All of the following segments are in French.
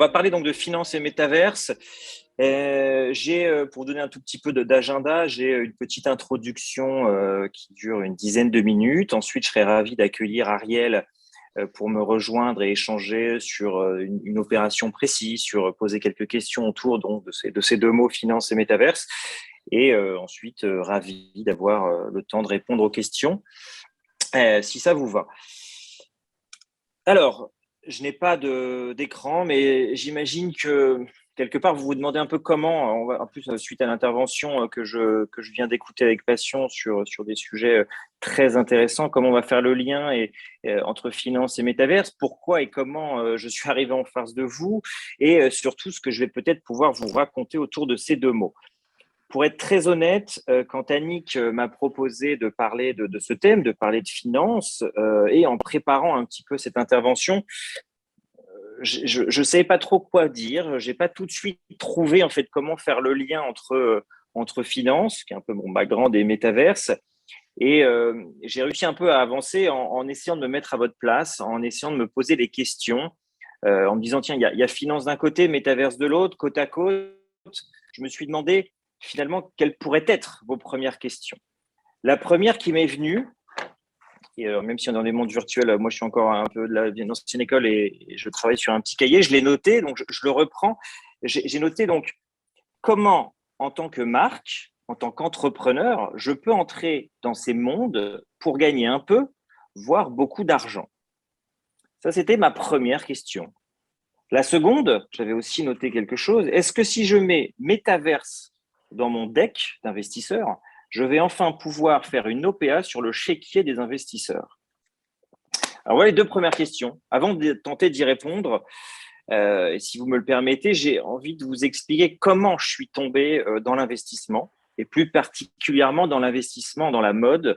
va parler donc de finance et métaverse. Pour donner un tout petit peu d'agenda, j'ai une petite introduction qui dure une dizaine de minutes. Ensuite, je serai ravi d'accueillir Ariel pour me rejoindre et échanger sur une opération précise, sur poser quelques questions autour donc, de ces deux mots, finance et métaverse. Et ensuite, ravi d'avoir le temps de répondre aux questions, si ça vous va. Alors, je n'ai pas d'écran, mais j'imagine que quelque part, vous vous demandez un peu comment, en plus, suite à l'intervention que je viens d'écouter avec passion sur des sujets très intéressants, comment on va faire le lien entre finance et métaverse, pourquoi et comment je suis arrivé en face de vous, et surtout ce que je vais peut-être pouvoir vous raconter autour de ces deux mots. Pour être très honnête, quand Annick m'a proposé de parler de ce thème, de parler de finance, et en préparant un petit peu cette intervention, je ne savais pas trop quoi dire. J'ai pas tout de suite trouvé en fait comment faire le lien entre finance, qui est un peu mon background, et métaverse. Et j'ai réussi un peu à avancer en essayant de me mettre à votre place, en essayant de me poser des questions, en me disant tiens, il y a finance d'un côté, métaverse de l'autre, côte à côte. Je me suis demandé finalement quelles pourraient être vos premières questions. La première qui m'est venue, et même si on est dans des mondes virtuels, moi je suis encore un peu de l'ancienne école et je travaille sur un petit cahier, je l'ai noté, donc je le reprends. J'ai noté donc comment, en tant que marque, en tant qu'entrepreneur, je peux entrer dans ces mondes pour gagner un peu, voire beaucoup d'argent. Ça, c'était ma première question. La seconde, j'avais aussi noté quelque chose. Est-ce que si je mets métaverse dans mon deck d'investisseurs, je vais enfin pouvoir faire une OPA sur le chéquier des investisseurs? Alors voilà les deux premières questions. Avant de tenter d'y répondre, si vous me le permettez, j'ai envie de vous expliquer comment je suis tombé dans l'investissement, et plus particulièrement dans l'investissement dans la mode.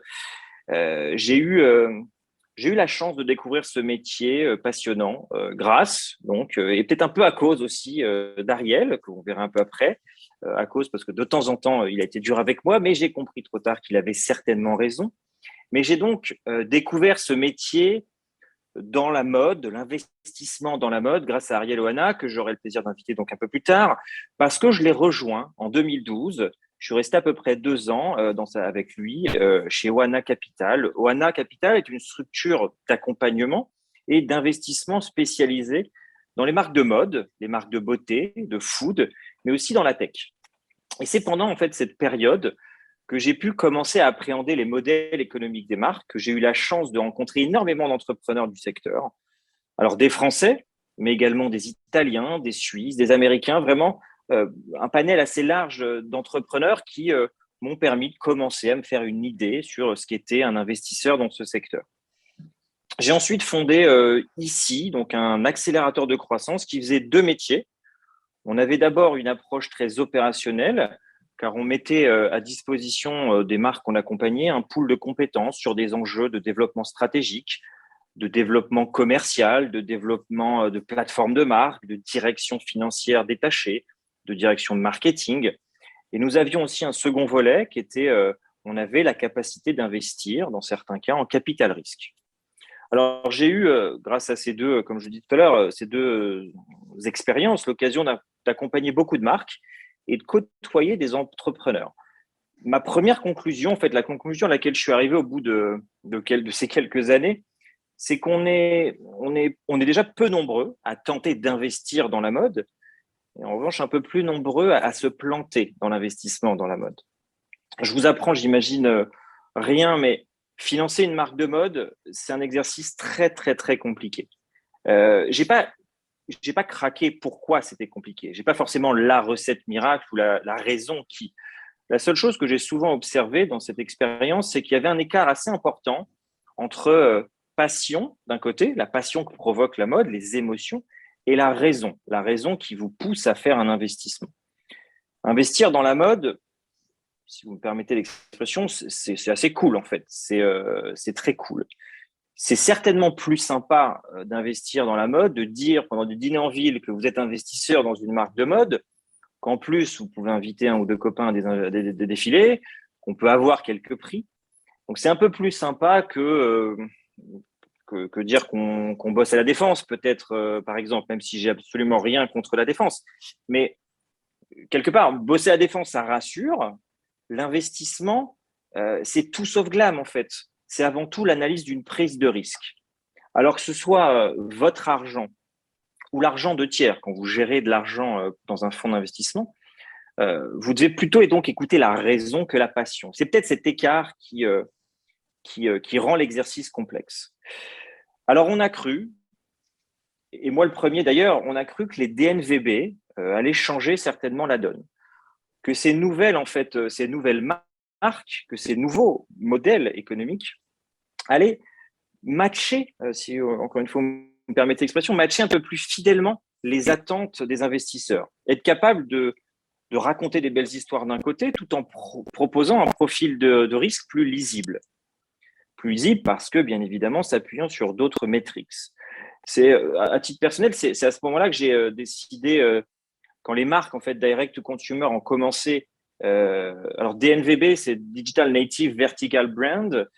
J'ai eu la chance de découvrir ce métier passionnant grâce, donc, et peut-être un peu à cause aussi d'Ariel, que vous verrez un peu après, à cause parce que de temps en temps, il a été dur avec moi, mais j'ai compris trop tard qu'il avait certainement raison. Mais j'ai donc découvert ce métier dans la mode, de l'investissement dans la mode, grâce à Ariel Oana, que j'aurai le plaisir d'inviter donc un peu plus tard, parce que je l'ai rejoint en 2012. Je suis resté à peu près 2 ans avec lui chez Oana Capital. Oana Capital est une structure d'accompagnement et d'investissement spécialisée dans les marques de mode, les marques de beauté, de food, mais aussi dans la tech. Et c'est pendant en fait cette période que j'ai pu commencer à appréhender les modèles économiques des marques, que j'ai eu la chance de rencontrer énormément d'entrepreneurs du secteur. Alors des Français, mais également des Italiens, des Suisses, des Américains, vraiment un panel assez large d'entrepreneurs qui m'ont permis de commencer à me faire une idée sur ce qu'était un investisseur dans ce secteur. J'ai ensuite fondé ici donc un accélérateur de croissance qui faisait deux métiers. On avait d'abord une approche très opérationnelle, car on mettait à disposition des marques qu'on accompagnait un pool de compétences sur des enjeux de développement stratégique, de développement commercial, de développement de plateformes de marque, de direction financière détachée, de direction de marketing. Et nous avions aussi un second volet qui était, on avait la capacité d'investir, dans certains cas, en capital risque. Alors, j'ai eu, grâce à ces deux, comme je dis tout à l'heure, ces deux expériences, l'occasion d'accompagner beaucoup de marques et de côtoyer des entrepreneurs. Ma première conclusion, en fait, la conclusion à laquelle je suis arrivé au bout de ces quelques années, c'est qu'on est déjà peu nombreux à tenter d'investir dans la mode, et en revanche un peu plus nombreux à se planter dans l'investissement dans la mode. Je vous apprends, j'imagine, rien, mais financer une marque de mode, c'est un exercice très, très, très compliqué. J'ai pas craqué pourquoi c'était compliqué. J'ai pas forcément la recette miracle ou la raison qui. La seule chose que j'ai souvent observée dans cette expérience, c'est qu'il y avait un écart assez important entre passion d'un côté, la passion que provoque la mode, les émotions, et la raison qui vous pousse à faire un investissement. Investir dans la mode, si vous me permettez l'expression, c'est assez cool en fait. C'est très cool. C'est certainement plus sympa d'investir dans la mode, de dire pendant du dîner en ville que vous êtes investisseur dans une marque de mode, qu'en plus vous pouvez inviter un ou deux copains à des défilés, qu'on peut avoir quelques prix. Donc c'est un peu plus sympa que que dire qu'on bosse à la défense, peut-être, par exemple, même si j'ai absolument rien contre la défense. Mais quelque part, bosser à la défense, ça rassure. L'investissement, c'est tout sauf glam, en fait. C'est avant tout l'analyse d'une prise de risque. Alors que ce soit votre argent ou l'argent de tiers, quand vous gérez de l'argent dans un fonds d'investissement, vous devez plutôt et donc écouter la raison que la passion. C'est peut-être cet écart qui rend l'exercice complexe. Alors, on a cru, et moi le premier d'ailleurs, on a cru que les DNVB allaient changer certainement la donne. Que ces nouvelles, en fait, ces nouvelles marques, que ces nouveaux modèles économiques allaient matcher, si encore une fois vous me permettez l'expression, matcher un peu plus fidèlement les attentes des investisseurs. Être capable de raconter des belles histoires d'un côté, tout en proposant un profil de risque plus lisible. Plus lisible parce que, bien évidemment, s'appuyant sur d'autres métriques. C'est, à titre personnel, c'est à ce moment-là que j'ai décidé, quand les marques en fait direct to consumer ont commencé. Alors DNVB, c'est Digital Native Vertical Brand.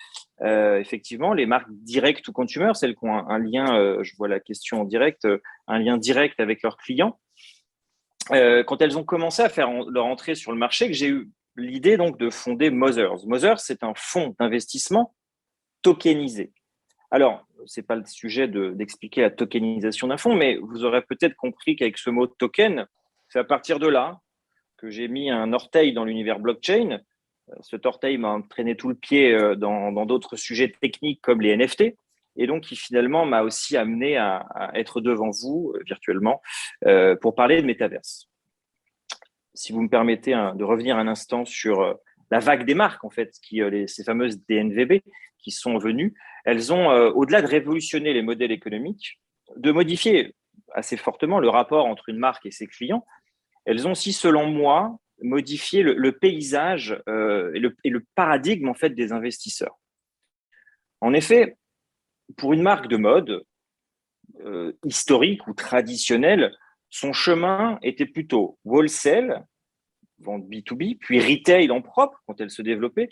Effectivement, les marques direct to consumer, celles qui ont un lien, je vois la question en direct, un lien direct avec leurs clients. Quand elles ont commencé à faire leur entrée sur le marché, que j'ai eu l'idée donc de fonder Mothers. Mothers, c'est un fonds d'investissement tokenisé. Alors, ce n'est pas le sujet d'expliquer la tokenisation d'un fonds, mais vous aurez peut-être compris qu'avec ce mot token, c'est à partir de là que j'ai mis un orteil dans l'univers blockchain. Cet orteil m'a entraîné tout le pied dans d'autres sujets techniques comme les NFT, et donc qui finalement m'a aussi amené à être devant vous virtuellement pour parler de métaverse. Si vous me permettez de revenir un instant sur la vague des marques, en fait, ces fameuses DNVB qui sont venues, elles ont, au-delà de révolutionner les modèles économiques, de modifier assez fortement le rapport entre une marque et ses clients, elles ont aussi, selon moi, modifié le paysage et le paradigme en fait des investisseurs. En effet, pour une marque de mode historique ou traditionnelle, son chemin était plutôt wholesale, vente B2B, puis retail en propre quand elle se développait,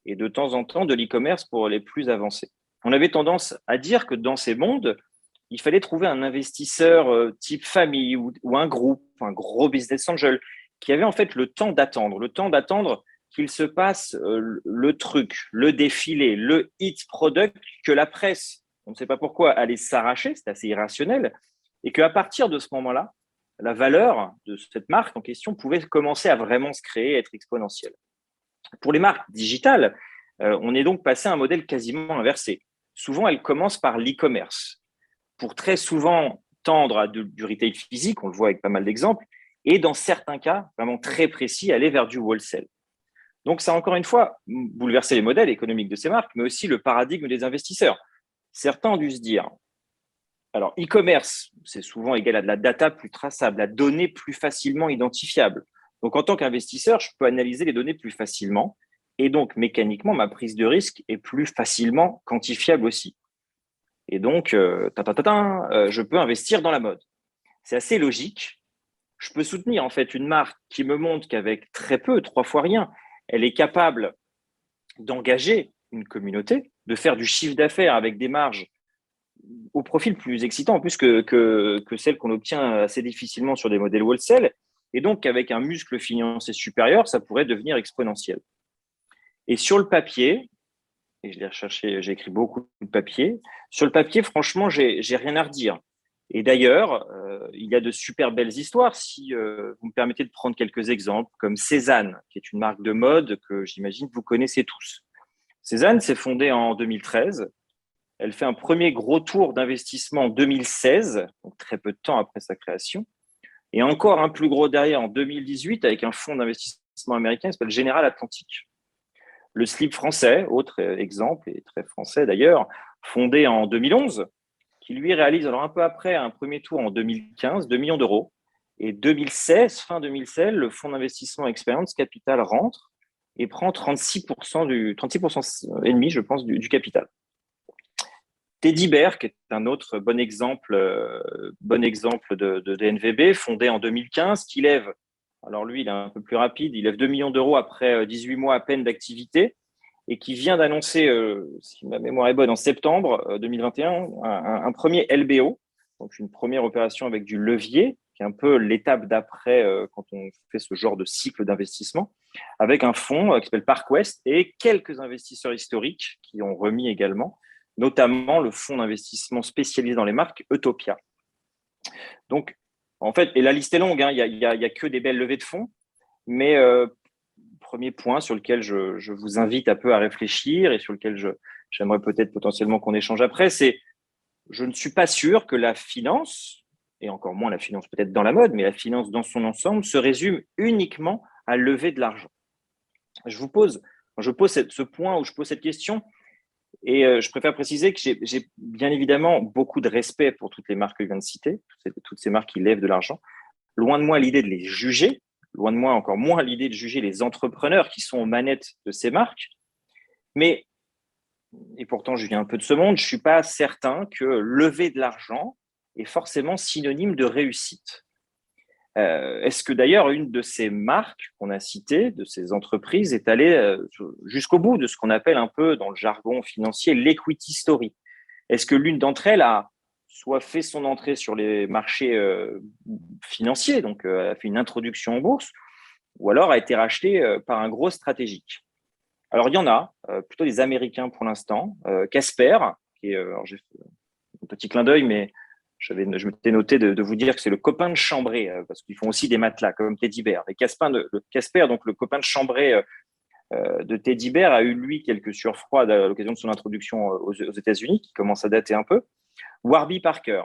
et de temps en temps de l'e-commerce pour les plus avancés. On avait tendance à dire que dans ces mondes, il fallait trouver un investisseur type famille ou un groupe, un gros business angel, qui avait en fait le temps d'attendre qu'il se passe le truc, le défilé, le hit product que la presse, on ne sait pas pourquoi, allait s'arracher, c'est assez irrationnel, et qu'à partir de ce moment-là, la valeur de cette marque en question pouvait commencer à vraiment se créer, être exponentielle. Pour les marques digitales, on est donc passé à un modèle quasiment inversé. Souvent, elles commencent par l'e-commerce, pour très souvent tendre à du retail physique, on le voit avec pas mal d'exemples, et dans certains cas, vraiment très précis, aller vers du wholesale. Donc, ça a encore une fois bouleversé les modèles économiques de ces marques, mais aussi le paradigme des investisseurs. Certains ont dû se dire, alors e-commerce, c'est souvent égal à de la data plus traçable, la donnée plus facilement identifiable. Donc, en tant qu'investisseur, je peux analyser les données plus facilement, et donc mécaniquement, ma prise de risque est plus facilement quantifiable aussi. Et donc, je peux investir dans la mode. C'est assez logique. Je peux soutenir en fait une marque qui me montre qu'avec très peu, 3 fois rien, elle est capable d'engager une communauté, de faire du chiffre d'affaires avec des marges au profil plus excitant en plus que celles qu'on obtient assez difficilement sur des modèles wholesale. Et donc, avec un muscle financier supérieur, ça pourrait devenir exponentiel. Et sur le papier, et je l'ai recherché, j'ai écrit beaucoup de papier. Sur le papier, franchement, j'ai rien à redire. Et d'ailleurs, il y a de super belles histoires. Si vous me permettez de prendre quelques exemples, comme Cézanne, qui est une marque de mode que j'imagine que vous connaissez tous. Cézanne s'est fondée en 2013. Elle fait un premier gros tour d'investissement en 2016, donc très peu de temps après sa création. Et encore un plus gros derrière en 2018 avec un fonds d'investissement américain qui s'appelle General Atlantic. Le slip français, autre exemple, et très français d'ailleurs, fondé en 2011, qui lui réalise alors un peu après un premier tour en 2015, 2 millions d'euros. Et 2016, fin 2016, le fonds d'investissement Experience Capital rentre et prend 36% et demi, je pense, du capital. Teddy Bear, qui est un autre bon exemple de DNVB, fondé en 2015, qui lève, alors lui, il est un peu plus rapide, il lève 2 millions d'euros après 18 mois à peine d'activité. et qui vient d'annoncer, si ma mémoire est bonne, en septembre 2021, un premier LBO, donc une première opération avec du levier, qui est un peu l'étape d'après quand on fait ce genre de cycle d'investissement, avec un fonds qui s'appelle ParkWest et quelques investisseurs historiques qui ont remis également, notamment le fonds d'investissement spécialisé dans les marques Utopia. Donc, en fait, et la liste est longue, hein, il y a que des belles levées de fonds, mais premier point sur lequel je vous invite un peu à réfléchir et sur lequel j'aimerais peut-être potentiellement qu'on échange après, c'est je ne suis pas sûr que la finance, et encore moins la finance peut-être dans la mode, mais la finance dans son ensemble se résume uniquement à lever de l'argent. Je pose ce point où je pose cette question, et je préfère préciser que j'ai bien évidemment beaucoup de respect pour toutes les marques que je viens de citer, toutes ces marques qui lèvent de l'argent. Loin de moi l'idée de les juger, loin de moi encore moins l'idée de juger les entrepreneurs qui sont aux manettes de ces marques. Mais, et pourtant je viens un peu de ce monde, je ne suis pas certain que lever de l'argent est forcément synonyme de réussite. Est-ce que d'ailleurs une de ces marques qu'on a citées, de ces entreprises, est allée jusqu'au bout de ce qu'on appelle un peu dans le jargon financier l'equity story? Est-ce que l'une d'entre elles a soit fait son entrée sur les marchés financiers, donc a fait une introduction en bourse, ou alors a été rachetée par un gros stratégique? Alors il y en a, plutôt des Américains pour l'instant. Casper, qui est, alors j'ai fait un petit clin d'œil, mais je m'étais noté de vous dire que c'est le copain de Chambray, parce qu'ils font aussi des matelas comme Teddy Bear. Et Casper, donc le copain de Chambray de Teddy Bear, a eu lui quelques surfroids à l'occasion de son introduction aux États-Unis, qui commence à dater un peu. Warby Parker,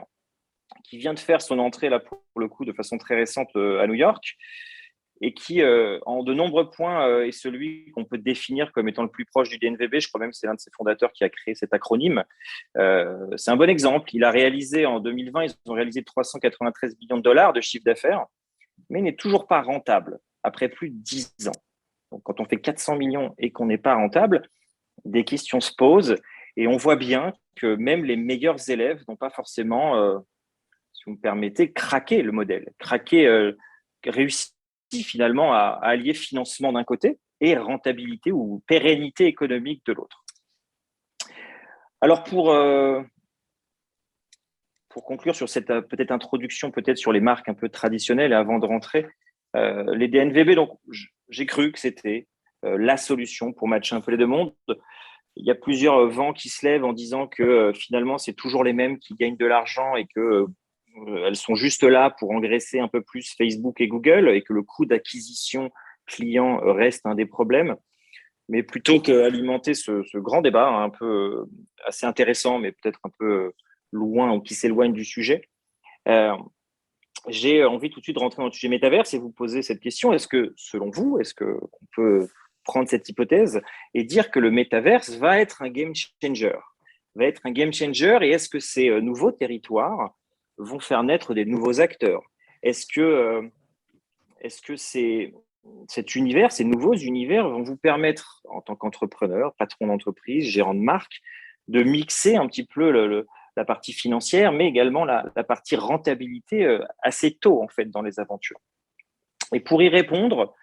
qui vient de faire son entrée là pour le coup de façon très récente à New York, et qui, en de nombreux points, est celui qu'on peut définir comme étant le plus proche du DNVB. Je crois même que c'est l'un de ses fondateurs qui a créé cet acronyme. C'est un bon exemple. Il a réalisé en 2020, ils ont réalisé 393 millions de dollars de chiffre d'affaires, mais il n'est toujours pas rentable après plus de 10 ans. Donc, quand on fait 400 millions et qu'on n'est pas rentable, des questions se posent et on voit bien que même les meilleurs élèves n'ont pas forcément, si vous me permettez, craqué le modèle, réussi finalement à allier financement d'un côté et rentabilité ou pérennité économique de l'autre. Alors pour conclure sur cette peut-être introduction peut-être sur les marques un peu traditionnelles et avant de rentrer, les DNVB, donc j'ai cru que c'était la solution pour matcher un peu les deux mondes. Il y a plusieurs vents qui se lèvent en disant que finalement c'est toujours les mêmes qui gagnent de l'argent et que elles sont juste là pour engraisser un peu plus Facebook et Google et que le coût d'acquisition client reste un des problèmes. Mais plutôt qu'alimenter ce grand débat, hein, un peu assez intéressant, mais peut-être un peu loin ou qui s'éloigne du sujet, j'ai envie tout de suite de rentrer dans le sujet métaverse et vous poser cette question. Est-ce que, selon vous, est-ce qu'on peut prendre cette hypothèse et dire que le métaverse va être un game changer? Va être un game changer et est-ce que ces nouveaux territoires vont faire naître des nouveaux acteurs? Est-ce que cet univers, ces nouveaux univers vont vous permettre, en tant qu'entrepreneur, patron d'entreprise, gérant de marque, de mixer un petit peu la partie financière, mais également la partie rentabilité assez tôt, en fait, dans les aventures. Et pour y répondre,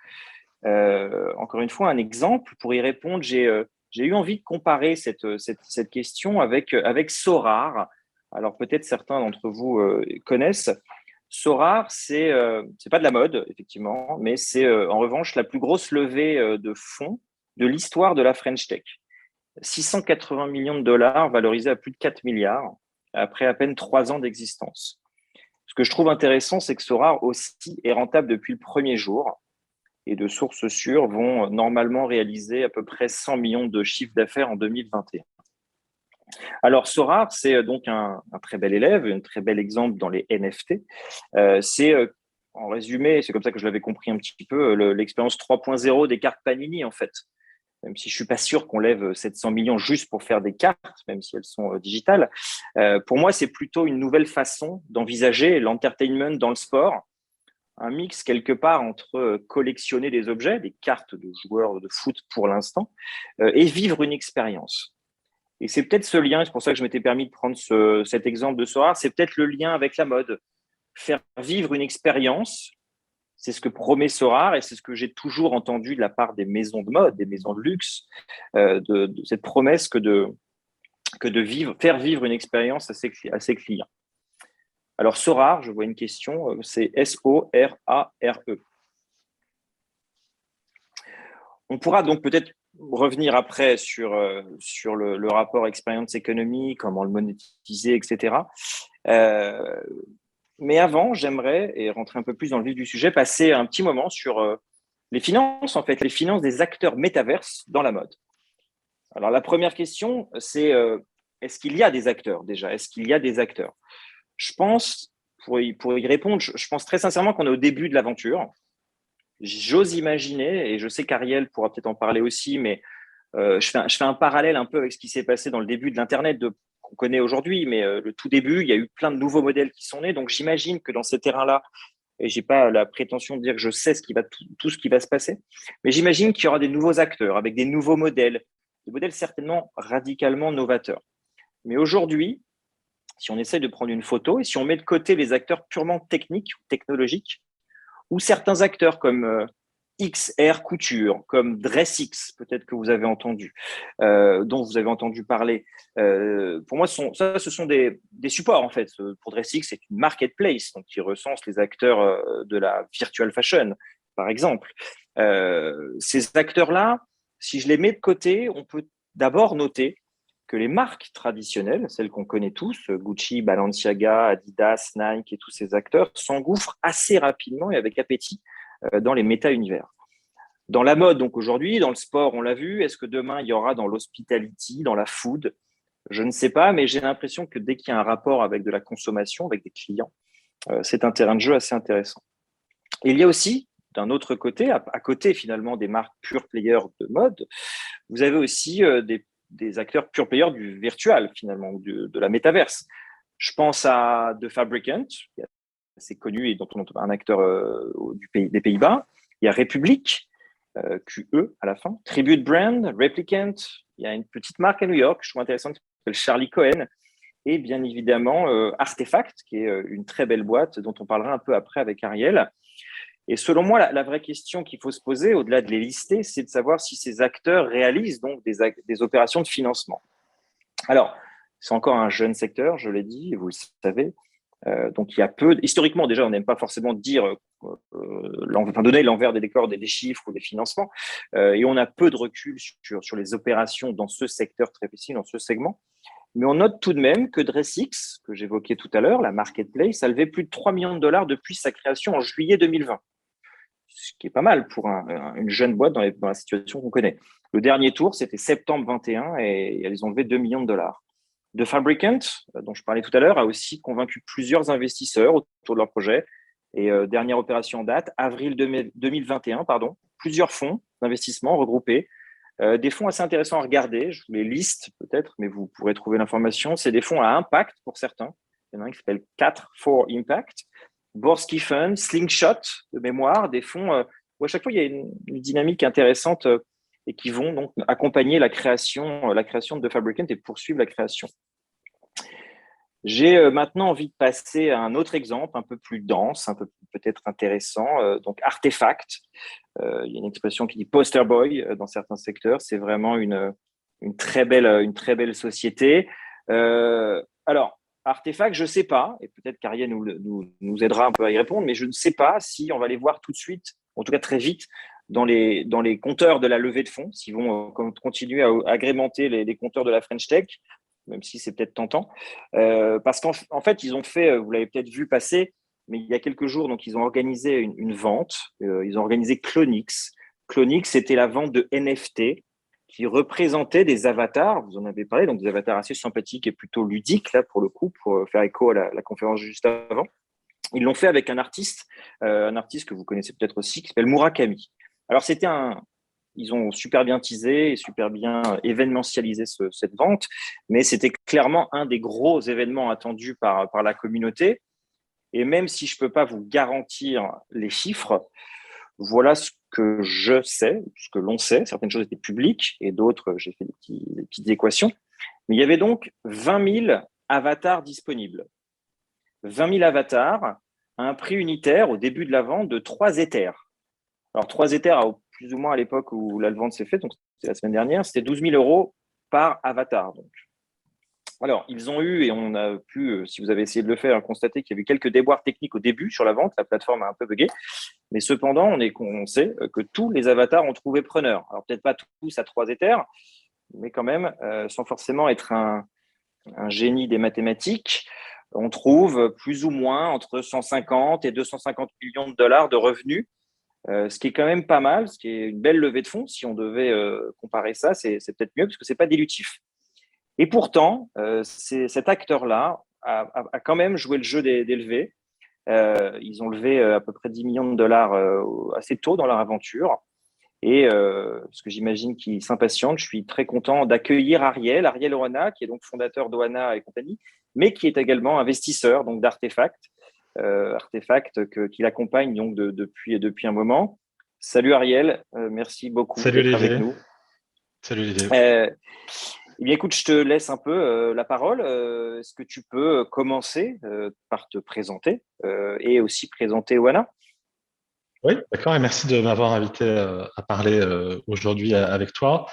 encore une fois, un exemple, pour y répondre, j'ai eu envie de comparer cette question avec Sorare. Alors, peut-être certains d'entre vous connaissent. Sorare, c'est pas de la mode, effectivement, mais c'est en revanche la plus grosse levée de fonds de l'histoire de la French Tech. 680 millions de dollars valorisés à plus de 4 milliards après à peine 3 ans d'existence. Ce que je trouve intéressant, c'est que Sorare aussi est rentable depuis le premier jour et de sources sûres vont normalement réaliser à peu près 100 millions de chiffre d'affaires en 2021. Alors, Sorare, c'est donc un très bel élève, un très bel exemple dans les NFT. C'est, en résumé, c'est comme ça que je l'avais compris un petit peu, l'expérience 3.0 des cartes Panini, en fait. Même si je ne suis pas sûr qu'on lève 700 millions juste pour faire des cartes, même si elles sont digitales. Pour moi, c'est plutôt une nouvelle façon d'envisager l'entertainment dans le sport. Un mix quelque part entre collectionner des objets, des cartes de joueurs de foot pour l'instant, et vivre une expérience. Et c'est peut-être ce lien, c'est pour ça que je m'étais permis de prendre cet exemple de Sorare, c'est peut-être le lien avec la mode. Faire vivre une expérience C'est ce que promet Sorar et c'est ce que j'ai toujours entendu de la part des maisons de mode, des maisons de luxe, de cette promesse que de faire vivre une expérience à ses clients. Alors, Sorar, je vois une question, c'est S-O-R-A-R-E. On pourra donc peut-être revenir après sur le rapport expérience économie, comment le monétiser, etc. Mais avant, j'aimerais, et rentrer un peu plus dans le vif du sujet, passer un petit moment sur les finances, en fait, les finances des acteurs métaverses dans la mode. Alors, la première question, c'est est-ce qu'il y a des acteurs déjà? Est-ce qu'il y a des acteurs? Je pense, pour y répondre, je pense très sincèrement qu'on est au début de l'aventure. J'ose imaginer, et je sais qu'Ariel pourra peut-être en parler aussi, mais je fais un parallèle un peu avec ce qui s'est passé dans le début de l'Internet qu'on connaît aujourd'hui, mais le tout début, il y a eu plein de nouveaux modèles qui sont nés. Donc j'imagine que dans ces terrains-là, et j'ai pas la prétention de dire que je sais tout ce qui va se passer, mais j'imagine qu'il y aura des nouveaux acteurs avec des nouveaux modèles, des modèles certainement radicalement novateurs. Mais aujourd'hui, si on essaie de prendre une photo et si on met de côté les acteurs purement techniques ou technologiques, ou certains acteurs comme XR Couture, comme DressX, peut-être que vous avez entendu, dont vous avez entendu parler. Pour moi, ce sont des supports, en fait. Pour DressX, c'est une marketplace, donc qui recense les acteurs de la virtual fashion, par exemple. Ces acteurs-là, si je les mets de côté, on peut d'abord noter que les marques traditionnelles, celles qu'on connaît tous, Gucci, Balenciaga, Adidas, Nike et tous ces acteurs, s'engouffrent assez rapidement et avec appétit dans les méta-univers. Dans la mode, donc aujourd'hui, dans le sport, on l'a vu, est-ce que demain, il y aura dans l'hospitality, dans la food? Je ne sais pas, mais j'ai l'impression que dès qu'il y a un rapport avec de la consommation, avec des clients, c'est un terrain de jeu assez intéressant. Et il y a aussi, d'un autre côté, à côté finalement des marques pure players de mode, vous avez aussi des acteurs pure players du virtual finalement, de la métaverse. Je pense à The Fabricant, qui est assez connu et dont on entend un acteur des Pays-Bas. Il y a Republic, QE à la fin, Tribute Brand, Replicant. Il y a une petite marque à New York, je trouve intéressante, qui s'appelle Charlie Cohen. Et bien évidemment, Artefact, qui est une très belle boîte dont on parlera un peu après avec Ariel. Et selon moi, la vraie question qu'il faut se poser, au-delà de les lister, c'est de savoir si ces acteurs réalisent donc des opérations de financement. Alors, c'est encore un jeune secteur, je l'ai dit, vous le savez. Donc, il y a historiquement, déjà, on n'aime pas forcément dire, donner l'envers des décors des chiffres ou des financements. Et on a peu de recul sur les opérations dans ce secteur très précis, dans ce segment. Mais on note tout de même que DressX, que j'évoquais tout à l'heure, la marketplace, a levé plus de 3 millions de dollars depuis sa création en juillet 2020. Ce qui est pas mal pour une jeune boîte dans la situation qu'on connaît. Le dernier tour, c'était septembre 21 et elles ont levé 2 millions de dollars. The Fabricant, dont je parlais tout à l'heure, a aussi convaincu plusieurs investisseurs autour de leur projet. Et dernière opération en date, avril 2021, plusieurs fonds d'investissement regroupés. Des fonds assez intéressants à regarder, je vous les liste peut-être, mais vous pourrez trouver l'information. C'est des fonds à impact pour certains. Il y en a un qui s'appelle 4 for Impact. Borsky Fund, Slingshot de mémoire, des fonds où à chaque fois il y a une dynamique intéressante et qui vont donc accompagner la création de The Fabricant et poursuivre la création. J'ai maintenant envie de passer à un autre exemple un peu plus dense, un peu peut-être intéressant, donc Artefact. Il y a une expression qui dit poster boy dans certains secteurs. C'est vraiment une très belle société. Alors, Artefact, je ne sais pas, et peut-être qu'Ariel nous aidera un peu à y répondre, mais je ne sais pas si on va les voir tout de suite, en tout cas très vite, dans les compteurs de la levée de fonds, s'ils vont continuer à agrémenter les compteurs de la French Tech, même si c'est peut-être tentant. Parce qu'en fait, ils ont fait, vous l'avez peut-être vu passer, mais il y a quelques jours, donc ils ont organisé une vente. Ils ont organisé Clonix. Clonix, c'était la vente de NFT qui représentaient des avatars. Vous en avez parlé, donc des avatars assez sympathiques et plutôt ludiques, là, pour le coup, pour faire écho à la conférence juste avant. Ils l'ont fait avec un artiste que vous connaissez peut-être aussi, qui s'appelle Murakami. Alors, ils ont super bien teasé et super bien événementialisé cette vente, mais c'était clairement un des gros événements attendus par la communauté. Et même si je ne peux pas vous garantir les chiffres, voilà ce que je sais, ce que l'on sait. Certaines choses étaient publiques et d'autres, j'ai fait des petites équations. Mais il y avait donc 20 000 avatars disponibles. 20 000 avatars à un prix unitaire au début de la vente de 3 Ethers. Alors, 3 Ethers, plus ou moins à l'époque où la vente s'est faite, donc c'était la semaine dernière, c'était 12 000 euros par avatar. Donc. Alors, ils ont eu, et on a pu, si vous avez essayé de le faire, constater qu'il y avait quelques déboires techniques au début sur la vente. La plateforme a un peu bugué. Mais cependant, on sait que tous les avatars ont trouvé preneur. Alors, peut-être pas tous à 3 Ethers, mais quand même, sans forcément être un génie des mathématiques, on trouve plus ou moins entre 150 et 250 millions de dollars de revenus, ce qui est quand même pas mal, ce qui est une belle levée de fonds. Si on devait comparer ça, c'est peut-être mieux parce que c'est pas dilutif. Et pourtant, cet acteur-là a quand même joué le jeu des levées. Ils ont levé à peu près 10 millions de dollars assez tôt dans leur aventure. Et parce que j'imagine qu'ils s'impatientent, je suis très content d'accueillir Ariel Oana, qui est donc fondateur d'Oana et compagnie, mais qui est également investisseur donc d'Artefact, qu'il accompagne donc depuis un moment. Salut Ariel, merci beaucoup Salut d'être avec Olivier. nous. Salut Olivier. Eh bien, écoute, je te laisse un peu la parole. Est-ce que tu peux commencer par te présenter et aussi présenter Oana? Oui, d'accord, et merci de m'avoir invité à parler aujourd'hui avec toi.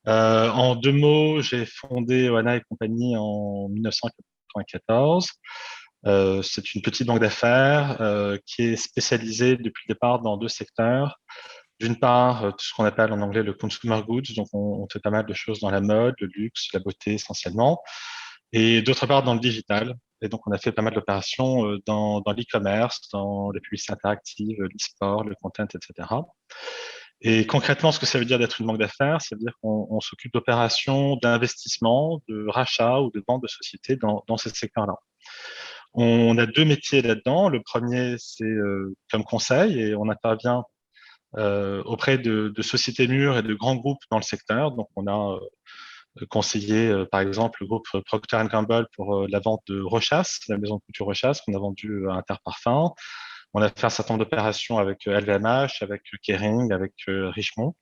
En deux mots, j'ai fondé Oana et compagnie en 1994. C'est une petite banque d'affaires qui est spécialisée depuis le départ dans deux secteurs. D'une part, tout ce qu'on appelle en anglais le consumer goods, donc on fait pas mal de choses dans la mode, le luxe, la beauté essentiellement, et d'autre part dans le digital. Et donc, on a fait pas mal d'opérations dans l'e-commerce, dans les publicités interactives, l'e-sport, le content, etc. Et concrètement, ce que ça veut dire d'être une banque d'affaires, ça veut dire qu'on s'occupe d'opérations d'investissement, de rachat ou de vente de sociétés dans ces secteurs-là. On a deux métiers là-dedans. Le premier, c'est comme conseil et on intervient auprès de sociétés mûres et de grands groupes dans le secteur. Donc, on a conseillé, par exemple, le groupe Procter Gamble pour la vente de Rochas, la maison de couture Rochas qu'on a vendue à Interparfums. On a fait un certain nombre d'opérations avec LVMH, avec Kering, avec Richemont.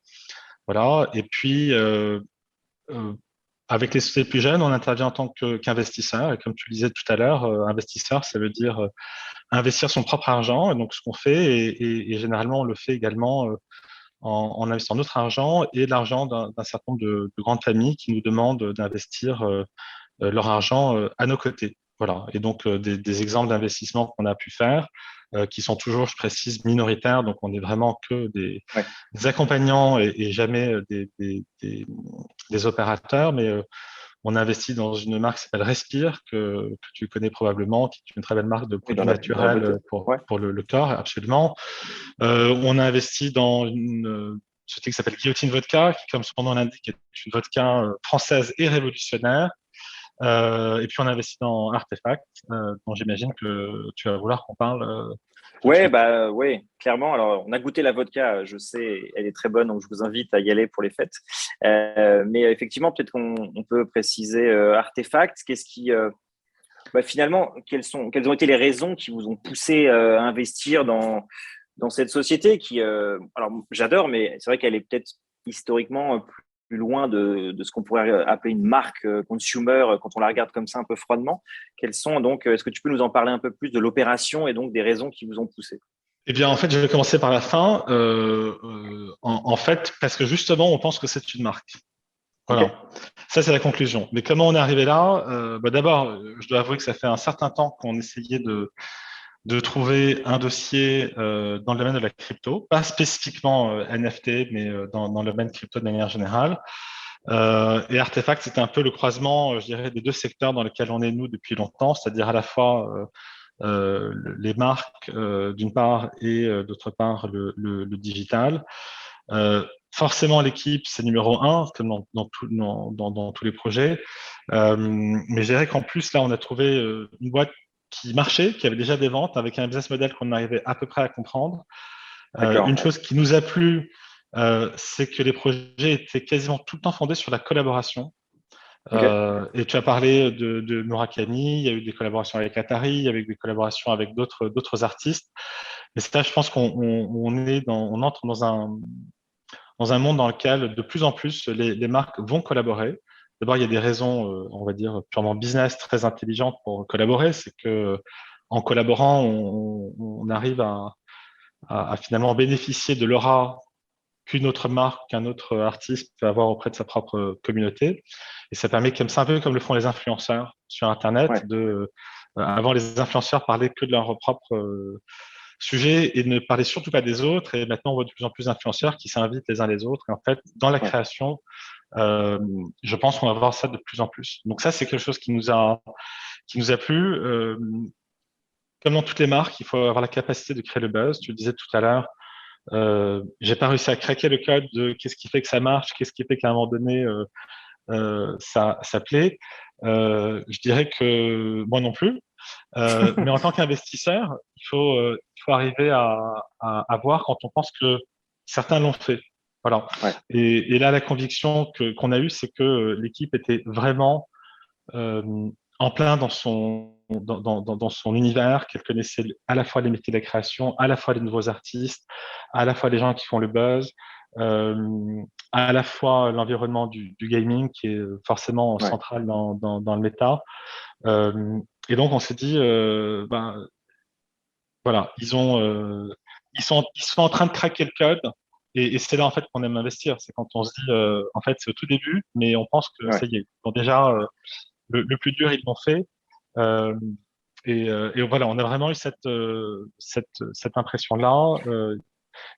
Voilà. Et puis, euh, avec les sociétés plus jeunes, on intervient en tant qu'investisseur. Et comme tu le disais tout à l'heure, investisseur, ça veut dire investir son propre argent. Et donc, ce qu'on fait, et généralement, on le fait également en investissant notre argent et l'argent d'un certain nombre de grandes familles qui nous demandent d'investir leur argent à nos côtés. Voilà. Et donc, des exemples d'investissements qu'on a pu faire, qui sont toujours, je précise, minoritaires. Donc, on n'est vraiment que Ouais. des accompagnants et jamais des opérateurs. Mais on a investi dans une marque qui s'appelle Respire, que tu connais probablement, qui est une très belle marque de Oui, produits dans la naturels beauté. Ouais. pour le corps, absolument. On a investi dans une société qui s'appelle Guillotine Vodka, qui, comme son nom l'indique, est une vodka française et révolutionnaire. Et puis on a investi dans Artefact, dont j'imagine que tu vas vouloir qu'on parle tout de Ouais, suite. bah ouais, clairement. Alors, on a goûté la vodka, je sais, elle est très bonne, donc je vous invite à y aller pour les fêtes. Mais effectivement, peut-être qu'on peut préciser Artefact. Qu'est-ce qui, finalement, quelles ont été les raisons qui vous ont poussé à investir dans cette société qui, alors, j'adore, mais c'est vrai qu'elle est peut-être historiquement plus loin de ce qu'on pourrait appeler une marque consumer quand on la regarde comme ça un peu froidement. Quelles sont donc, est-ce que tu peux nous en parler un peu plus de l'opération et donc des raisons qui vous ont poussé? Eh bien, en fait, je vais commencer par la fin. En fait, parce que justement, on pense que c'est une marque. Ok. Voilà. Ça, c'est la conclusion. Mais comment on est arrivé là? D'abord, je dois avouer que ça fait un certain temps qu'on essayait de trouver un dossier dans le domaine de la crypto, pas spécifiquement NFT, mais dans le domaine crypto de manière générale. Et Artefact, c'était un peu le croisement, je dirais, des deux secteurs dans lesquels on est nous depuis longtemps, c'est-à-dire à la fois les marques d'une part et d'autre part le digital. Forcément, l'équipe, c'est numéro un, comme dans tous les projets. Mais je dirais qu'en plus, là, on a trouvé une boîte qui marchait, qui avait déjà des ventes, avec un business model qu'on arrivait à peu près à comprendre. D'accord. Une Ouais. chose qui nous a plu, c'est que les projets étaient quasiment tout le temps fondés sur la collaboration. Ok. Et tu as parlé de Murakami, il y a eu des collaborations avec Atari, il y a eu des collaborations avec d'autres artistes. Et ça, je pense on entre dans un monde dans lequel de plus en plus les marques vont collaborer. D'abord, il y a des raisons, on va dire, purement business très intelligentes pour collaborer. C'est que en collaborant, on arrive à finalement bénéficier de l'aura qu'une autre marque, qu'un autre artiste peut avoir auprès de sa propre communauté. Et ça permet, comme ça, un peu comme le font les influenceurs sur Internet, Ouais. avant les influenceurs parlaient que de leur propre sujet et ne parlaient surtout pas des autres. Et maintenant, on voit de plus en plus d'influenceurs qui s'invitent les uns les autres. Et en fait, dans la Ouais. création, je pense qu'on va voir ça de plus en plus. Donc ça, c'est quelque chose qui nous a plu. Comme dans toutes les marques, il faut avoir la capacité de créer le buzz. Tu le disais tout à l'heure, j'ai pas réussi à craquer le code de qu'est-ce qui fait que ça marche, qu'est-ce qui fait qu'à un moment donné ça plaît. Je dirais que moi non plus. Mais en tant qu'investisseur, il faut arriver à voir quand on pense que certains l'ont fait. Voilà. Ouais. Et là, la conviction qu'on a eue, c'est que l'équipe était vraiment en plein dans son univers, qu'elle connaissait à la fois les métiers de la création, à la fois les nouveaux artistes, à la fois les gens qui font le buzz, à la fois l'environnement du gaming qui est forcément Ouais. central dans le méta. Et donc on s'est dit, ben, voilà, ils sont en train de craquer le code. Et c'est là en fait qu'on aime investir. C'est quand on se dit, en fait, c'est au tout début, mais on pense que Ouais. ça y est. Donc déjà, le plus dur, ils l'ont fait. Euh, et voilà, on a vraiment eu cette impression-là.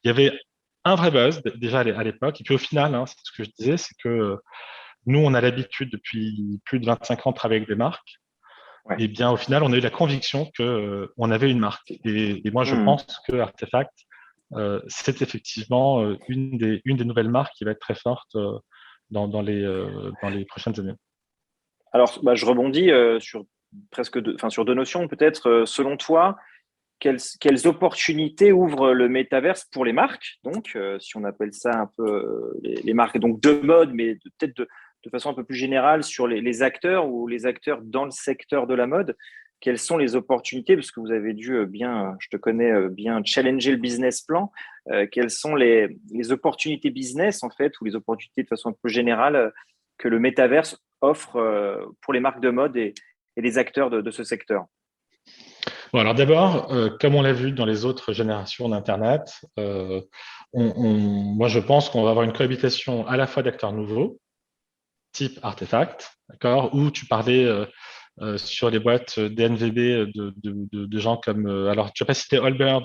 Il y avait un vrai buzz déjà à l'époque. Et puis au final, hein, c'est ce que je disais, c'est que nous, on a l'habitude depuis plus de 25 ans de travailler avec des marques. Ouais. Et bien au final, on a eu la conviction que on avait une marque. Et moi, je Mhm. pense que Artefact, c'est effectivement une des nouvelles marques qui va être très forte dans les prochaines années. Alors, bah, je rebondis sur enfin, sur deux notions peut-être. Selon toi, quelles opportunités ouvre le métaverse pour les marques? Donc, si on appelle ça un peu les marques donc de mode, mais peut-être de façon un peu plus générale sur les acteurs ou les acteurs dans le secteur de la mode. Quelles sont les opportunités? Parce que vous avez dû bien, je te connais bien, challenger le business plan. Quelles sont les opportunités business en fait, ou les opportunités de façon un peu générale que le métaverse offre pour les marques de mode et les acteurs de ce secteur? Bon, alors d'abord, comme on l'a vu dans les autres générations d'Internet, moi je pense qu'on va avoir une cohabitation à la fois d'acteurs nouveaux, type Artefact, d'accord, où tu parlais sur les boîtes DNVB de gens comme, alors tu n'as pas cité Allbirds,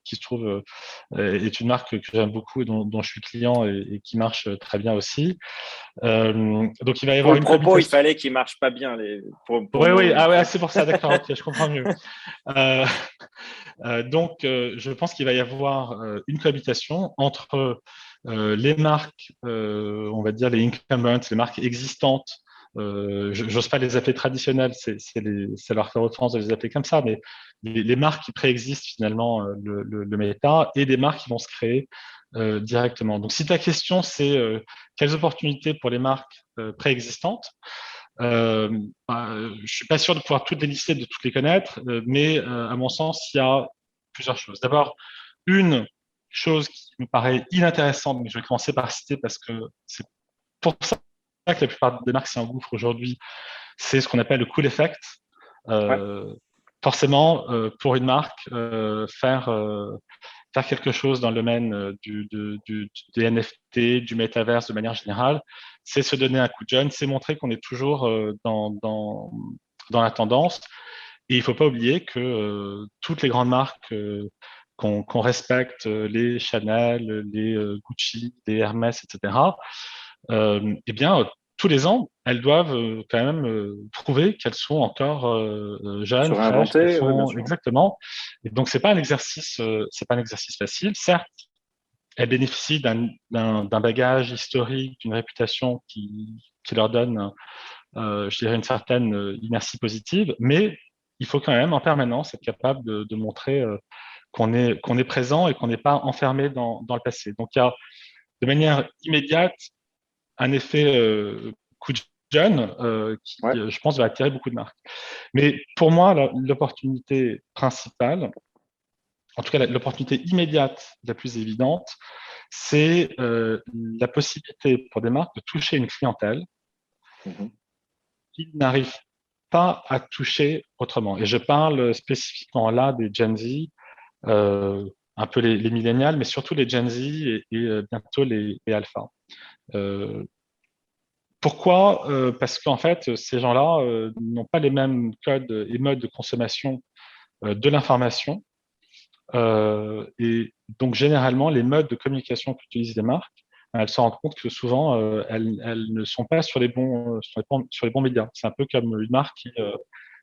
qui se trouve est une marque que j'aime beaucoup et dont je suis client et qui marche très bien aussi. Donc il va y Pour avoir le une propos, il cohabitation. fallait qu'ils marchent pas bien pour Oui, oui, nos. ah ouais, c'est pour ça, d'accord, ok, je comprends mieux. Euh, donc, je pense qu'il va y avoir une cohabitation entre les marques, on va dire les incumbents, les marques existantes. J'ose pas les appeler traditionnelles, c'est leur faire offense de les appeler comme ça, mais les marques qui préexistent finalement le méta et des marques qui vont se créer directement. Donc, si ta question c'est quelles opportunités pour les marques préexistantes, je suis pas sûr de pouvoir toutes les lister, de toutes les connaître, mais à mon sens, il y a plusieurs choses. D'abord, une chose qui me paraît inintéressante, mais je vais commencer par citer parce que c'est pour ça que la plupart des marques s'y engouffrent aujourd'hui, c'est ce qu'on appelle le cool effect. Ouais, Euh, Forcément, pour une marque, faire quelque chose dans le domaine des NFT, du métaverse de manière générale, c'est se donner un coup de jeune, c'est montrer qu'on est toujours dans la tendance. Et il ne faut pas oublier que toutes les grandes marques qu'on respecte, les Chanel, les Gucci, les Hermès, etc., eh bien, tous les ans, elles doivent quand même prouver qu'elles sont encore se jeunes, fraîches, qu'elles réinventer, oui, bien sont sûr. exactement. Et donc, c'est pas un exercice facile. Certes, elles bénéficient d'un bagage historique, d'une réputation qui leur donne, je dirais, une certaine inertie positive, mais il faut quand même en permanence être capable de montrer qu'on est présent et qu'on n'est pas enfermé dans le passé. Donc, il y a de manière immédiate un effet coup de jeune Ouais. qui, je pense, va attirer beaucoup de marques. Mais pour moi, l'opportunité principale, en tout cas l'opportunité immédiate, la plus évidente, c'est la possibilité pour des marques de toucher une clientèle Mhm. qui n'arrive pas à toucher autrement. Et je parle spécifiquement là des Gen Z, un peu les millénials, mais surtout les Gen Z et bientôt les alpha. Euh, Pourquoi? Parce qu'en fait, ces gens-là n'ont pas les mêmes codes et modes de consommation de l'information. Et donc, généralement, les modes de communication qu'utilisent les marques, elles se rendent compte que souvent, elles ne sont pas sur les bons médias. C'est un peu comme une marque qui,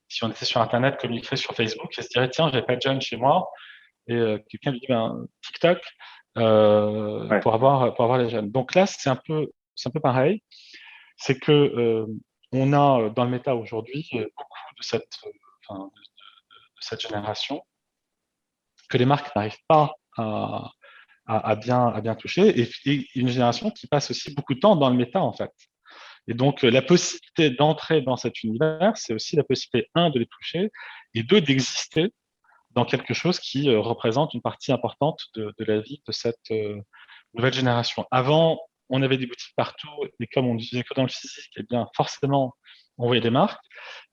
si on était sur Internet, communiquerait sur Facebook et se dirait, tiens, j'ai pas de jeunes chez moi. Et quelqu'un lui dit, ben, TikTok Ouais. pour avoir les jeunes. Donc là, c'est un peu pareil. C'est que on a dans le méta aujourd'hui beaucoup de cette génération que les marques n'arrivent pas à bien toucher et une génération qui passe aussi beaucoup de temps dans le méta en fait. Et donc la possibilité d'entrer dans cet univers, c'est aussi la possibilité, un, de les toucher et deux, d'exister dans quelque chose qui représente une partie importante de la vie de cette nouvelle génération. Avant, on avait des boutiques partout et comme on disait que dans le physique, eh bien forcément, on voyait des marques.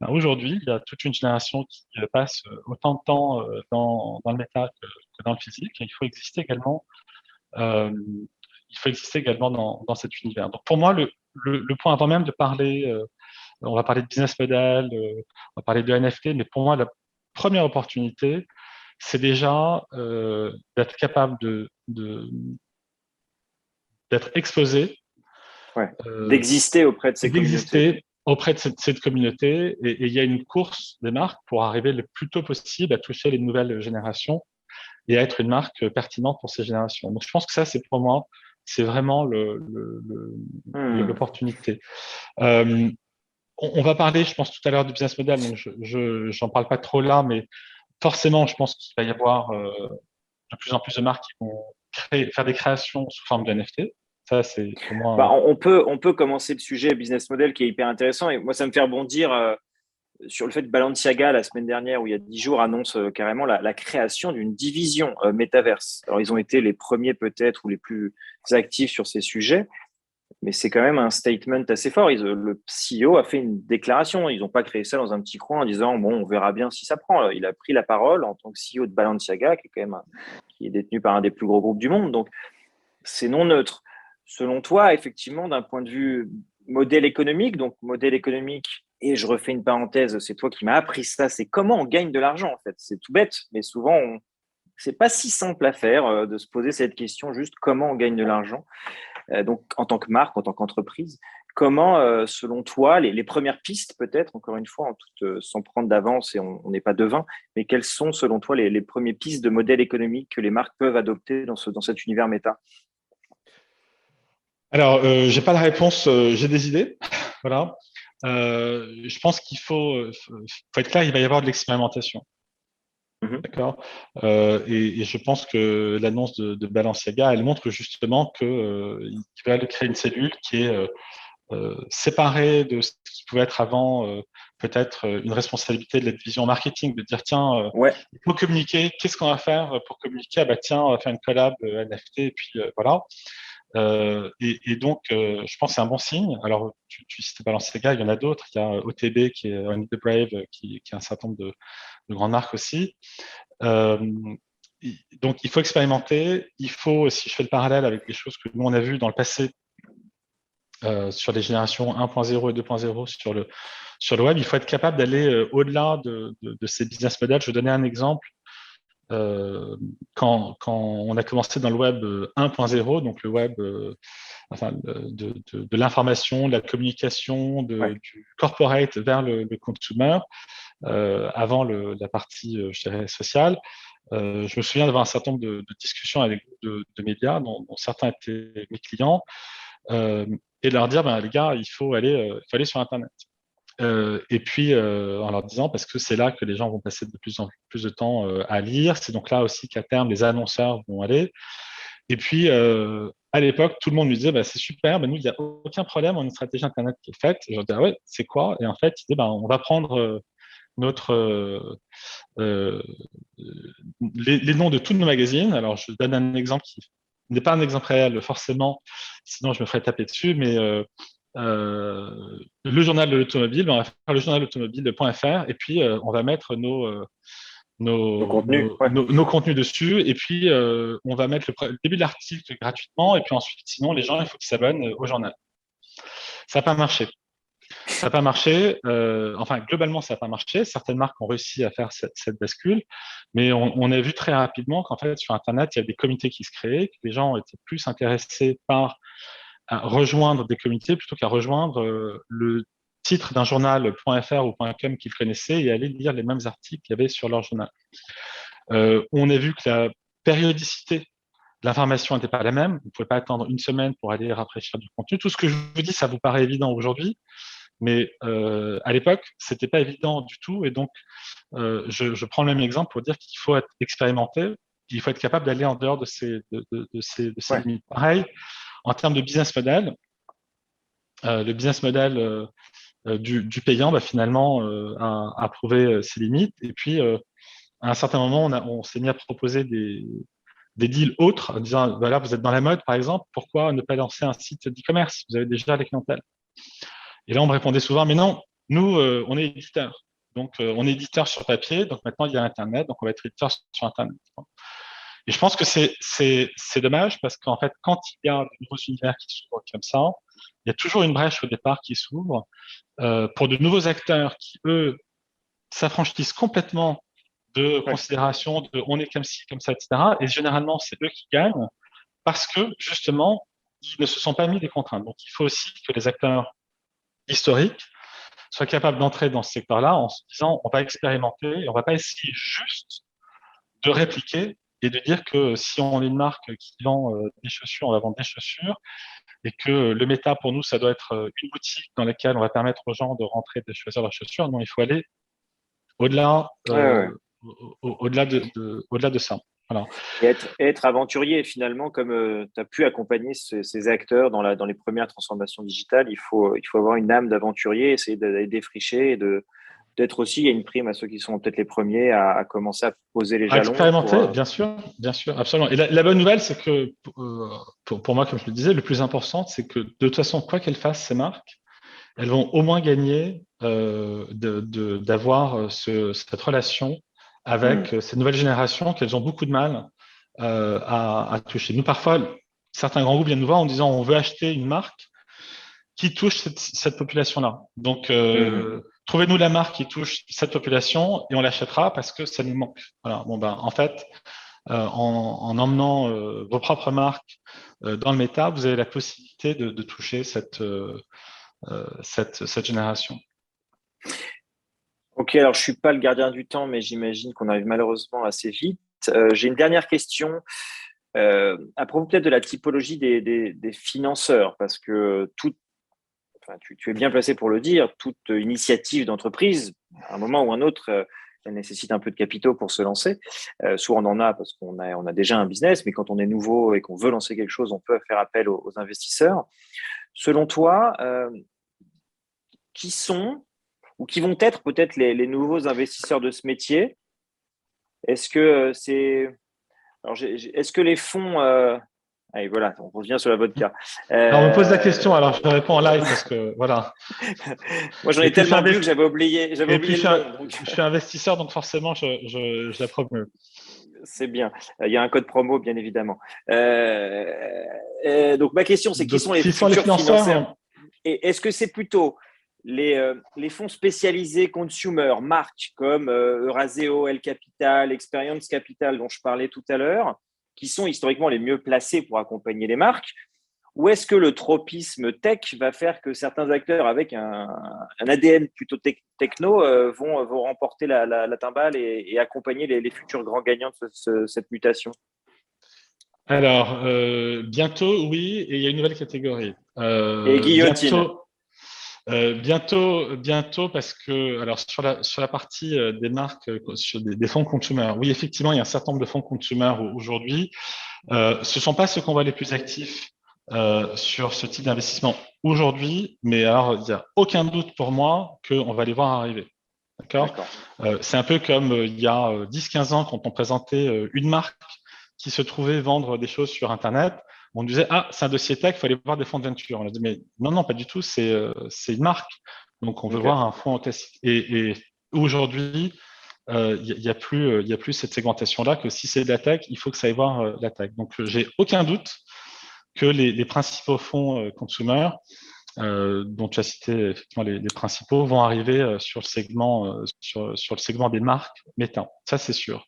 Ben, aujourd'hui, il y a toute une génération qui passe autant de temps dans le méta que dans le physique. Et euh, il faut exister également dans cet univers. Donc pour moi, le point avant même de parler, on va parler de business model, on va parler de NFT, mais pour moi, la première opportunité, c'est déjà d'être capable d'être exposé, Ouais. euh, D'exister auprès de et ces communautés. d'exister auprès de cette communauté. Et il y a une course des marques pour arriver le plus tôt possible à toucher les nouvelles générations et à être une marque pertinente pour ces générations. Donc je pense que ça, c'est pour moi, c'est vraiment Hmm. l'opportunité. Euh, on va parler, je pense, tout à l'heure du business model, donc j'en parle pas trop là, mais forcément, je pense qu'il va y avoir de plus en plus de marques qui vont faire des créations sous forme de NFT. Ça, c'est pour Bah, moi. on peut commencer le sujet business model qui est hyper intéressant. Et moi, ça me fait rebondir sur le fait que Balenciaga, la semaine dernière, ou il y a 10 jours, annonce carrément la création d'une division métaverse. Alors, ils ont été les premiers peut-être ou les plus actifs sur ces sujets, mais c'est quand même un statement assez fort. Le CEO a fait une déclaration. Ils n'ont pas créé ça dans un petit coin en disant, bon, on verra bien si ça prend. Il a pris la parole en tant que CEO de Balenciaga, qui est quand même qui est détenu par un des plus gros groupes du monde. Donc, c'est non neutre. Selon toi, effectivement, d'un point de vue modèle économique, donc modèle économique, et je refais une parenthèse, c'est toi qui m'as appris ça, c'est comment on gagne de l'argent en fait. C'est tout bête, mais souvent, c'est pas si simple à faire de se poser cette question, juste comment on gagne de l'argent. Donc, en tant que marque, en tant qu'entreprise, comment, selon toi, les premières pistes, peut-être, encore une fois, sans prendre d'avance et on n'est pas devin, mais quelles sont, selon toi, les premières pistes de modèle économique que les marques peuvent adopter dans cet univers méta? Alors, j'ai pas la réponse, j'ai des idées. Voilà. Je pense faut être clair, il va y avoir de l'expérimentation. Mhm. D'accord. Et je pense que l'annonce de Balenciaga, elle montre justement que il va créer une cellule qui est séparée de ce qui pouvait être avant peut-être une responsabilité de la division marketing, de dire tiens, Ouais. il faut communiquer, qu'est-ce qu'on va faire pour communiquer? Ah bah tiens, on va faire une collab NFT, et puis voilà. Et donc, je pense que c'est un bon signe. Alors, tu citais Balenciaga, il y en a d'autres. Il y a OTB qui est Only the Brave, qui est un certain nombre de grandes marques aussi. Euh, donc, il faut expérimenter. Il faut, si je fais le parallèle avec des choses que nous, on a vues dans le passé sur les générations 1.0 et 2.0 sur le web, il faut être capable d'aller au-delà de ces business models. Je vais donner un exemple. Quand on a commencé dans le web 1.0, donc le web enfin, de l'information, de la communication, Ouais. du corporate vers le consumer, avant la partie, je dirais, sociale. Je me souviens d'avoir un certain nombre de discussions avec de médias, dont certains étaient mes clients, et de leur dire, ben, les gars, il faut aller sur Internet. Et puis, en leur disant, parce que c'est là que les gens vont passer de plus en plus de temps à lire, c'est donc là aussi qu'à terme, les annonceurs vont aller. Et puis, à l'époque, tout le monde nous disait, bah, c'est super, bah, nous, il n'y a aucun problème, on a une stratégie Internet qui est faite. Et je disais, ah ouais, c'est quoi? Et en fait, il disait, bah, on va prendre notre, euh, les noms de tous nos magazines. Alors, je donne un exemple qui n'est pas un exemple réel, forcément, sinon je me ferais taper dessus, mais le journal de l'automobile, on va faire le journal automobile.fr et puis on va mettre nos contenus dessus et puis on va mettre le début de l'article gratuitement et puis ensuite, sinon, les gens, il faut qu'ils s'abonnent au journal. Ça n'a pas marché. Ça n'a pas marché. Enfin, globalement, ça n'a pas marché. Certaines marques ont réussi à faire cette bascule, mais on a vu très rapidement qu'en fait, sur Internet, il y a des comités qui se créaient, que les gens étaient plus intéressés par à rejoindre des comités plutôt qu'à rejoindre le titre d'un journal .fr ou .com qu'ils connaissaient et aller lire les mêmes articles qu'il y avait sur leur journal. On a vu que la périodicité de l'information n'était pas la même. Vous ne pouvez pas attendre une semaine pour aller rafraîchir du contenu. Tout ce que je vous dis, ça vous paraît évident aujourd'hui, mais à l'époque, c'était pas évident du tout. Et donc, je prends le même exemple pour dire qu'il faut être expérimenté, il faut être capable d'aller en dehors de ces limites. Pareil, en termes de business model, le business model du payant, finalement, a prouvé ses limites. Et puis, à un certain moment, on s'est mis à proposer des deals autres, en disant, voilà, vous êtes dans la mode, par exemple, pourquoi ne pas lancer un site d'e-commerce? Vous avez déjà la clientèle. Et là, on me répondait souvent, mais non, nous, on est éditeur. Donc, on est éditeur sur papier, donc maintenant, il y a Internet, donc on va être éditeur sur Internet. Et je pense que c'est dommage parce qu'en fait, quand il y a de nouveaux univers qui s'ouvrent comme ça, il y a toujours une brèche au départ qui s'ouvre pour de nouveaux acteurs qui, eux, s'affranchissent complètement de considérations de on est comme ci, comme ça, etc. Et généralement, c'est eux qui gagnent parce que, justement, ils ne se sont pas mis des contraintes. Donc, il faut aussi que les acteurs historiques soient capables d'entrer dans ce secteur-là en se disant on va expérimenter et on va pas essayer juste de répliquer et de dire que si on est une marque qui vend des chaussures, on va vendre des chaussures et que le méta pour nous, ça doit être une boutique dans laquelle on va permettre aux gens de rentrer et de choisir leurs chaussures. Non, il faut aller au-delà au-delà de ça. Voilà. Et être aventurier, finalement, comme tu as pu accompagner ces acteurs dans les premières transformations digitales, il faut avoir une âme d'aventurier, essayer d'aller défricher et d'être aussi, il y a une prime à ceux qui sont peut-être les premiers à commencer à poser les jalons. Expérimenter, bien sûr, absolument. Et la bonne nouvelle, c'est que pour moi, comme je le disais, le plus important, c'est que de toute façon, quoi qu'elles fassent, ces marques, elles vont au moins gagner d'avoir cette relation avec ces nouvelles générations qu'elles ont beaucoup de mal à toucher. Nous, parfois, certains grands groupes viennent nous voir en disant on veut acheter une marque qui touche cette population-là. Donc, trouvez-nous la marque qui touche cette population et on l'achètera parce que ça nous manque. Voilà. Bon, en fait, en emmenant vos propres marques dans le méta, vous avez la possibilité de toucher cette génération. Ok, alors je suis pas le gardien du temps, mais j'imagine qu'on arrive malheureusement assez vite. J'ai une dernière question à propos peut-être de la typologie des financeurs, parce que tu es bien placé pour le dire, toute initiative d'entreprise, à un moment ou un autre, elle nécessite un peu de capitaux pour se lancer. Soit on en a parce qu'on a déjà un business, mais quand on est nouveau et qu'on veut lancer quelque chose, on peut faire appel aux investisseurs. Selon toi, qui sont ou qui vont être peut-être les nouveaux investisseurs de ce métier? Est-ce que est-ce que les fonds allez, voilà, on revient sur la vodka. Alors, on me pose la question, alors je réponds en live parce que voilà. Moi, j'en ai tellement bu que j'avais oublié le nom. Je suis investisseur, donc forcément, je la promeut. C'est bien. Il y a un code promo, bien évidemment. Donc, ma question, c'est qui sont les futurs financeurs? Et est-ce que c'est plutôt les fonds spécialisés consumer, marques comme Euraseo, El Capital, Experience Capital, dont je parlais tout à l'heure, qui sont historiquement les mieux placés pour accompagner les marques? Ou est-ce que le tropisme tech va faire que certains acteurs avec un ADN plutôt techno vont remporter la timbale et accompagner les futurs grands gagnants de cette mutation? Alors, bientôt, oui, et il y a une nouvelle catégorie. Et guillotine. Bientôt, parce que alors sur la partie des marques, sur des fonds consumer, oui, effectivement, il y a un certain nombre de fonds consumer aujourd'hui. Ce sont pas ceux qu'on voit les plus actifs sur ce type d'investissement aujourd'hui, mais alors il n'y a aucun doute pour moi qu'on va les voir arriver. D'accord. C'est un peu comme il y a 10-15 ans quand on présentait une marque qui se trouvait vendre des choses sur Internet. on disait, ah, c'est un dossier tech, il faut aller voir des fonds de venture. On a dit, mais non, non, pas du tout, c'est une marque. Donc, on veut voir un fonds classique. Et aujourd'hui, il n'y a plus cette segmentation-là, que si c'est de la tech, il faut que ça aille voir la tech. Donc, j'ai aucun doute que les principaux fonds consumer, dont tu as cité effectivement les principaux, vont arriver sur le segment des marques Meta. Ça, c'est sûr.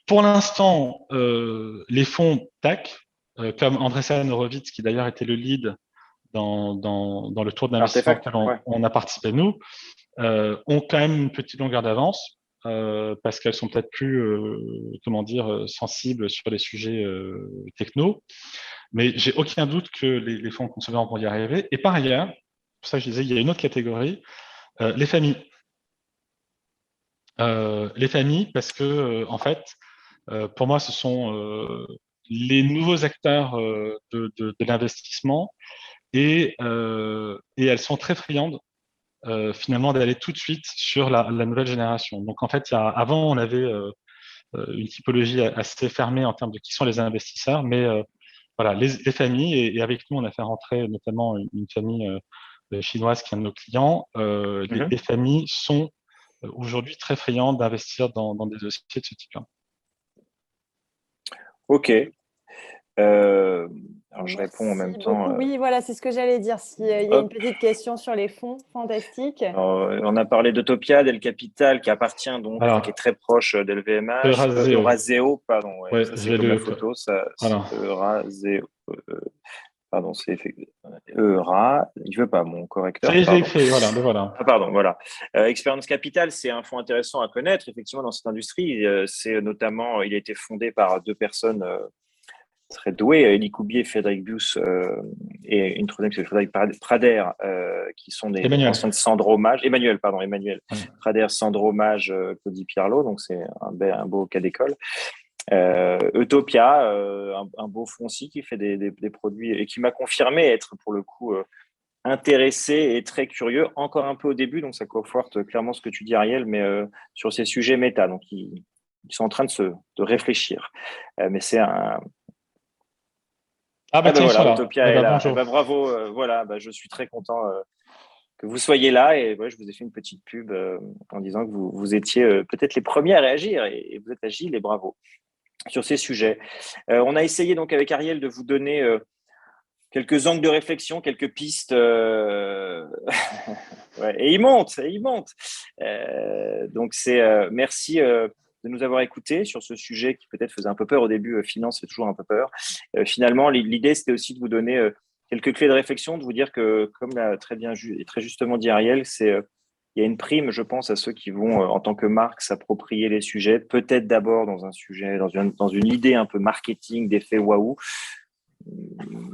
Pour l'instant, les fonds tech, comme Andreessen Horowitz, qui d'ailleurs était le lead dans le tour d'investissement auquel on a participé, nous, ont quand même une petite longueur d'avance, parce qu'elles sont peut-être plus, sensibles sur les sujets techno. Mais j'ai aucun doute que les fonds consommateurs vont y arriver. Et par ailleurs, pour ça que je disais, il y a une autre catégorie, les familles. Les familles, parce que en fait, pour moi, ce sont les nouveaux acteurs de l'investissement, et elles sont très friandes finalement d'aller tout de suite sur la nouvelle génération. Donc en fait, avant, on avait une typologie assez fermée en termes de qui sont les investisseurs, mais voilà, les familles, et avec nous, on a fait rentrer notamment une famille chinoise qui est un de nos clients. Les familles sont aujourd'hui très friandes d'investir dans des dossiers de ce type-là. Ok. Alors je réponds en même temps. Oui, voilà, c'est ce que j'allais dire. S'il y a une petite question sur les fonds, fantastique. On a parlé d'Utopia, d'El Capital, qui appartient donc, qui est très proche d'LVMH. Euraseo, pardon. Ouais, ça, c'est comme la photo. Euraseo. Pardon, c'est effectivement. Il veut pas mon correcteur. J'ai écrit, voilà. Ah, pardon, voilà. Experience Capital, c'est un fonds intéressant à connaître, effectivement, dans cette industrie. C'est notamment, il a été fondé par deux personnes très douées, Elie Koubier et Frédéric Bius, et une troisième, c'est Frédéric Prader, qui sont des anciens de Sandro-Mage. Emmanuel. Prader, Sandro-Mage, Claudie Pierlot, donc c'est un beau cas d'école. Utopia, un beau fonds aussi qui fait des produits et qui m'a confirmé être pour le coup intéressé et très curieux, encore un peu au début, donc ça conforte clairement ce que tu dis, Ariel, mais sur ces sujets méta, donc ils sont en train de réfléchir. Mais c'est un... voilà, Utopia est là. Bravo, voilà, je suis très content que vous soyez là, et je vous ai fait une petite pub en disant que vous étiez peut-être les premiers à réagir, et vous êtes agiles, et bravo sur ces sujets. On a essayé donc avec Ariel de vous donner quelques angles de réflexion, quelques pistes. Et il monte. Donc merci de nous avoir écoutés sur ce sujet qui peut-être faisait un peu peur au début. Finance fait toujours un peu peur. Finalement, l'idée, c'était aussi de vous donner quelques clés de réflexion, de vous dire que, comme l'a très bien et très justement dit Ariel, il y a une prime, je pense, à ceux qui vont, en tant que marque, s'approprier les sujets, peut-être d'abord dans un sujet, dans une idée un peu marketing, d'effet waouh.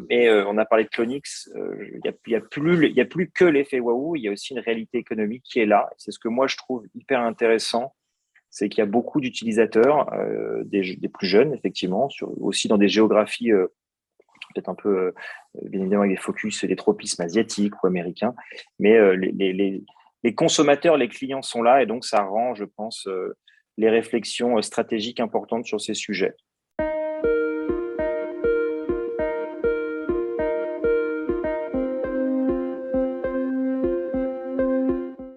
Mais on a parlé de Clonix, il y a plus que l'effet waouh, il y a aussi une réalité économique qui est là. C'est ce que moi je trouve hyper intéressant, c'est qu'il y a beaucoup d'utilisateurs, des plus jeunes effectivement, aussi dans des géographies peut-être un peu, bien évidemment, avec des focus, des tropismes asiatiques ou américains, mais les consommateurs, les clients sont là, et donc ça rend, je pense, les réflexions stratégiques importantes sur ces sujets.